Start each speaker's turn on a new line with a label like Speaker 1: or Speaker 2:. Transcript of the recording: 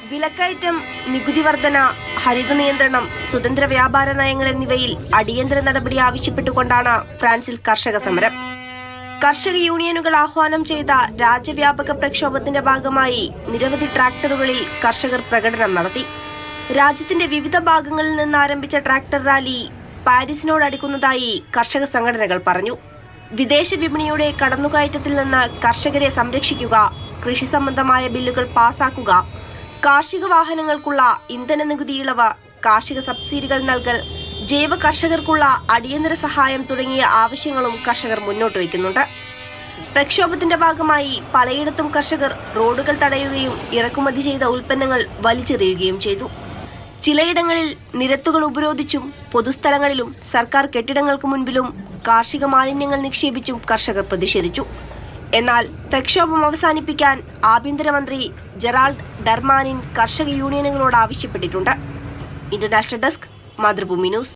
Speaker 1: വിലക്കയറ്റം, നികുതി വർധന, ഹരിത നിയന്ത്രണം, സ്വതന്ത്ര വ്യാപാര നയങ്ങൾ എന്നിവയിൽ അടിയന്തര നടപടി ആവശ്യപ്പെട്ടുകൊണ്ടാണ് ഫ്രാൻസിൽ കർഷക സമരം. കർഷക യൂണിയനുകൾ ആഹ്വാനം ചെയ്ത രാജ്യവ്യാപക പ്രക്ഷോഭത്തിന്റെ ഭാഗമായി നിരവധി ട്രാക്ടറുകളിൽ കർഷകർ പ്രകടനം നടത്തി. രാജ്യത്തിന്റെ വിവിധ ഭാഗങ്ങളിൽ നിന്ന് ആരംഭിച്ച ട്രാക്ടർ റാലി പാരീസിനോടടുക്കുന്നതായി കർഷക സംഘടനകൾ പറഞ്ഞു. വിദേശ വിപണിയുടെ കടന്നുകയറ്റത്തിൽ നിന്ന് കർഷകരെ സംരക്ഷിക്കുക, കൃഷി സംബന്ധമായ ബില്ലുകൾ പാസാക്കുക, കാർഷിക വാഹനങ്ങൾക്കുള്ള ഇന്ധന നികുതി ഇളവ്, കാർഷിക സബ്സിഡികൾ നൽകൽ, ജൈവ കർഷകർക്കുള്ള അടിയന്തര സഹായം തുടങ്ങിയ ആവശ്യങ്ങളും കർഷകർ മുന്നോട്ട് വയ്ക്കുന്നുണ്ട്. പ്രക്ഷോഭത്തിന്റെ ഭാഗമായി പലയിടത്തും കർഷകർ റോഡുകൾ തടയുകയും ഇറക്കുമതി ചെയ്ത ഉൽപ്പന്നങ്ങൾ വലിച്ചെറിയുകയും ചെയ്തു. ചിലയിടങ്ങളിൽ നിരത്തുകൾ ഉപരോധിച്ചും പൊതുസ്ഥലങ്ങളിലും സർക്കാർ കെട്ടിടങ്ങൾക്ക് മുൻപിലും കാർഷിക മാലിന്യങ്ങൾ നിക്ഷേപിച്ചും കർഷകർ പ്രതിഷേധിച്ചു. എന്നാൽ പ്രക്ഷോഭം അവസാനിപ്പിക്കാൻ ആഭ്യന്തരമന്ത്രി ജെറാൾഡ് ഡർമാനിൻ കർഷക യൂണിയനുകളോട് ആവശ്യപ്പെട്ടിട്ടുണ്ട്. International desk, Mathrubhumi news.